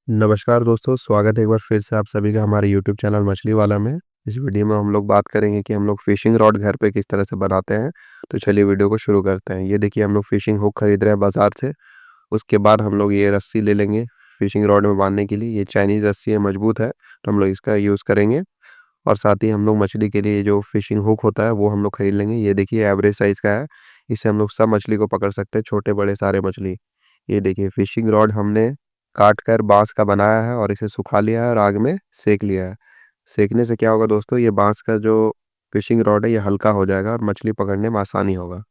नमस्कार दोस्तों, स्वागत है एक बार फिर से आप सभी का हमारे यूट्यूब चैनल मछली वाला में। इस वीडियो में हम लोग बात करेंगे कि हम लोग फ़िशिंग रॉड घर पे किस तरह से बनाते हैं। तो चलिए वीडियो को शुरू करते हैं। ये देखिए हम लोग फ़िशिंग हुक खरीद रहे हैं बाज़ार से। उसके बाद हम लोग ये रस्सी ले लेंगे फ़िशिंग रॉड में बांधने के लिए। ये चाइनीज़ रस्सी है, मजबूत है, तो हम लोग इसका यूज़ करेंगे। और साथ ही हम लोग मछली के लिए जो फ़िशिंग हुक होता है वो हम लोग खरीद लेंगे। ये देखिए एवरेज साइज़ का है, इससे हम लोग सब मछली को पकड़ सकते हैं, छोटे-बड़े सारे मछली। ये देखिए फ़िशिंग रॉड हमने काट कर बाँस का बनाया है और इसे सुखा लिया है और आग में सेक लिया है। सेकने से क्या होगा दोस्तों, ये बाँस का जो फ़िशिंग रॉड है ये हल्का हो जाएगा और मछली पकड़ने में आसानी होगा।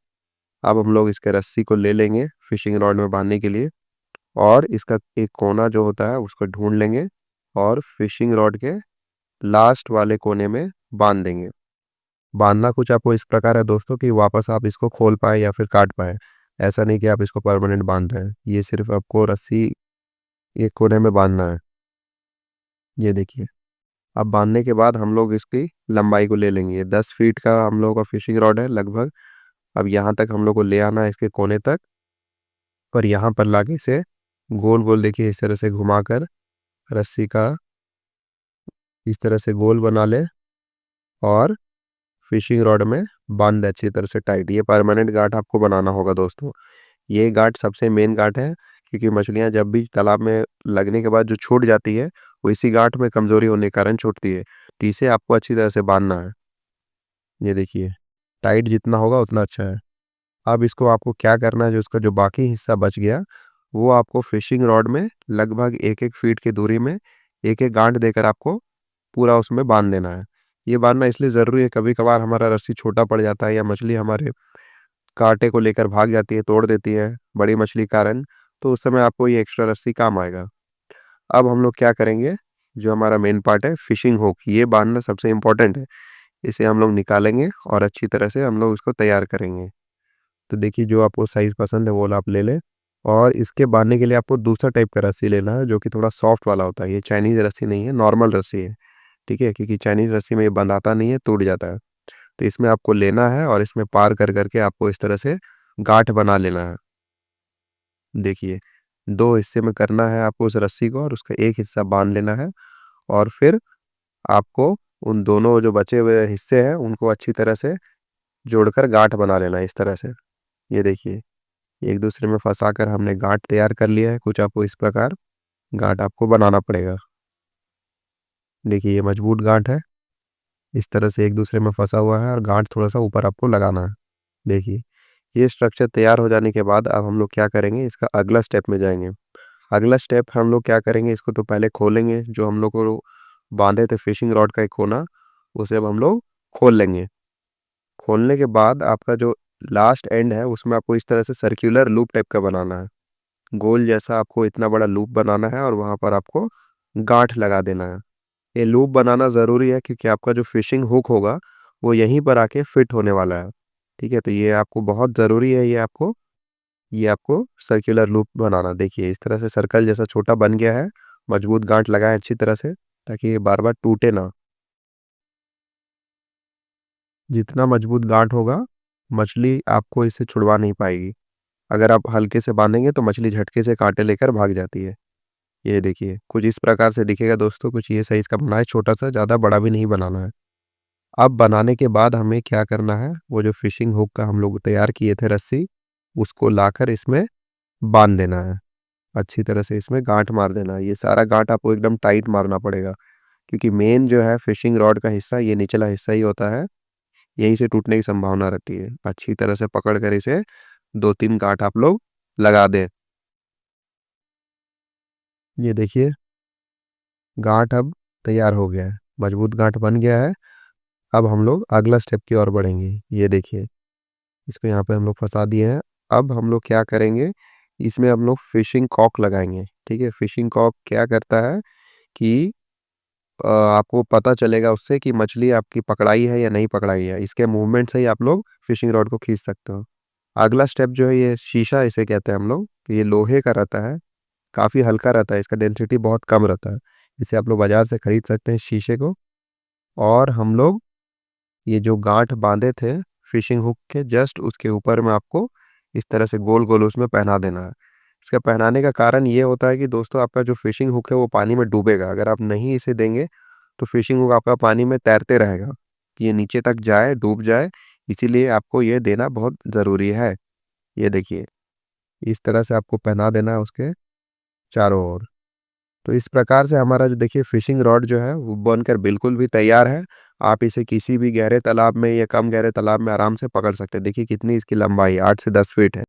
अब हम लोग इसके रस्सी को ले लेंगे फ़िशिंग रॉड में बाँधने के लिए और इसका एक कोना जो होता है उसको ढूँढ लेंगे और फ़िशिंग रॉड के लास्ट वाले कोने में बाँध देंगे। बाँधना कुछ आपको इस प्रकार है दोस्तों कि वापस आप इसको खोल पाएँ या फिर काट पाएँ। ऐसा नहीं कि आप इसको परमानेंट बाँध रहे हैं। ये सिर्फ़ आपको रस्सी एक कोने में बाँधना है। ये देखिए। अब बाँधने के बाद हम लोग इसकी लंबाई को ले लेंगे। 10 फीट का हम लोगों का फ़िशिंग रॉड है लगभग। अब यहाँ तक हम लोग को ले आना है इसके कोने तक और यहाँ पर लाके इसे गोल-गोल देखिए इस तरह से घुमाकर रस्सी का इस तरह से गोल बना लें और फ़िशिंग रॉड में बाँध दें अच्छी तरह से टाइट। ये परमानेंट गाँठ आपको बनाना होगा दोस्तों। ये गाँठ सबसे मेन गाँठ है, क्योंकि मछलियाँ जब भी तालाब में लगने के बाद जो छूट जाती है, वो इसी गाँठ में कमज़ोरी होने के कारण छूटती है। तो इसे आपको अच्छी तरह से बाँधना है। ये देखिए, टाइट जितना होगा उतना अच्छा है। अब इसको आपको क्या करना है, जो इसका जो बाकी हिस्सा बच गया, वो आपको फ़िशिंग रॉड में लगभग 1-1 फीट की दूरी में 1-1 गाँठ देकर आपको पूरा उसमें बाँध देना है। ये बाँधना इसलिए ज़रूरी है, कभी-कभार हमारा रस्सी छोटा पड़ जाता है या मछली हमारे काँटे को लेकर भाग जाती है, तोड़ देती है, बड़ी मछली के कारण, तो उस समय आपको ये एक्स्ट्रा रस्सी काम आएगा। अब हम लोग क्या करेंगे, जो हमारा मेन पार्ट है फ़िशिंग हुक, ये बाँधना सबसे इम्पोर्टेंट है। इसे हम लोग निकालेंगे और अच्छी तरह से हम लोग इसको तैयार करेंगे। तो देखिए जो आपको साइज़ पसंद है वो वाला आप ले लें और इसके बाँधने के लिए आपको दूसरा टाइप का रस्सी लेना है, जो कि थोड़ा सॉफ्ट वाला होता है। ये चाइनीज़ रस्सी नहीं है, नॉर्मल रस्सी है, ठीक है? क्योंकि चाइनीज़ रस्सी में ये बँधाता नहीं है, टूट जाता है। तो इसमें आपको लेना है और इसमें पार कर के आपको इस तरह से गाँठ बना लेना है। देखिए, 2 हिस्से में करना है आपको उस रस्सी को और उसका एक हिस्सा बाँध लेना है और फिर आपको उन दोनों जो बचे हुए हिस्से हैं, उनको अच्छी तरह से जोड़कर गाँठ बना लेना है इस तरह से। ये देखिए, एक दूसरे में फँसाकर हमने गाँठ तैयार कर लिया है, कुछ आपको इस प्रकार गाँठ आपको बनाना पड़ेगा। देखिए, ये मजबूत गाँठ है, इस तरह से एक दूसरे में फँसा हुआ है और गाँठ थोड़ा-सा ऊपर आपको लगाना है। देखिए, ये स्ट्रक्चर तैयार हो जाने के बाद अब हम लोग क्या करेंगे, इसका अगला स्टेप में जाएँगे। अगला स्टेप हम लोग क्या करेंगे, इसको तो पहले खोलेंगे, जो हम लोग को बाँधे थे फिशिंग रॉड का एक कोना, उसे अब हम लोग खोल लेंगे। खोलने के बाद आपका जो लास्ट एंड है, उसमें आपको इस तरह से सर्कुलर लूप टाइप का बनाना है। गोल जैसा आपको इतना बड़ा लूप बनाना है और वहाँ पर आपको गाँठ लगा देना है। ये लूप बनाना ज़रूरी है, क्योंकि आपका जो फिशिंग हुक होगा, वो यहीं पर आके फिट होने वाला है। ठीक है? तो ये आपको बहुत ज़रूरी है, ये आपको सर्कुलर लूप बनाना। देखिए इस तरह से सर्कल जैसा छोटा बन गया है, मजबूत गाँठ लगाएँ अच्छी तरह से, ताकि ये बार-बार टूटे ना। जितना मजबूत गाँठ होगा, मछली आपको इससे छुड़वा नहीं पाएगी। अगर आप हल्के से बाँधेंगे तो मछली झटके से काँटे लेकर भाग जाती है। ये देखिए, कुछ इस प्रकार से दिखेगा दोस्तों, कुछ ये साइज़ का बनना है छोटा-सा, ज़्यादा बड़ा भी नहीं बनाना है। अब बनाने के बाद हमें क्या करना है, वो जो फिशिंग हुक का हम लोग तैयार किए थे रस्सी, उसको लाकर इसमें बाँध देना है। अच्छी तरह से इसमें गाँठ मार देना है। ये सारा गाँठ आपको एकदम टाइट मारना पड़ेगा, क्योंकि मेन जो है फिशिंग रॉड का हिस्सा ये निचला हिस्सा ही होता है, यहीं से टूटने की संभावना रहती है। अच्छी तरह से पकड़ कर इसे 2-3 गाँठ आप लोग लगा दें। ये देखिए, गाँठ अब तैयार हो गया है, मजबूत गाँठ बन गया है। अब हम लोग अगला स्टेप की ओर बढ़ेंगे। ये देखिए, इसको यहाँ पे हम लोग फँसा दिए हैं। अब हम लोग क्या करेंगे, इसमें हम लोग फिशिंग कॉक लगाएँगे, ठीक है? फिशिंग कॉक क्या करता है कि आपको पता चलेगा उससे कि मछली आपकी पकड़ाई है या नहीं पकड़ाई है। इसके मूवमेंट से ही आप लोग फिशिंग रॉड को खींच सकते हो। अगला स्टेप जो है, ये शीशा इसे कहते हैं हम लोग। ये लोहे का रहता है, काफ़ी हल्का रहता है, इसका डेंसिटी बहुत कम रहता है। इसे आप लोग बाज़ार से खरीद सकते हैं इस शीशे को। और हम लोग ये जो गाँठ बाँधे थे फिशिंग हुक के जस्ट उसके ऊपर में आपको इस तरह से गोल-गोल उसमें पहना देना है। इसका पहनाने का कारण ये होता है कि दोस्तों आपका जो फिशिंग हुक है वो पानी में डूबेगा। अगर आप नहीं इसे देंगे तो फिशिंग हुक आपका पानी में तैरते रहेगा, कि ये नीचे तक जाए, डूब जाए, इसीलिए आपको ये देना बहुत ज़रूरी है। ये देखिए, इस तरह से आपको पहना देना है उसके चारों ओर। तो इस प्रकार से हमारा जो देखिए फिशिंग रॉड जो है वो बनकर बिल्कुल भी तैयार है। आप इसे किसी भी गहरे तालाब में या कम गहरे तालाब में आराम से पकड़ सकते हैं। देखिए कितनी इसकी लंबाई 8 से 10 फीट है।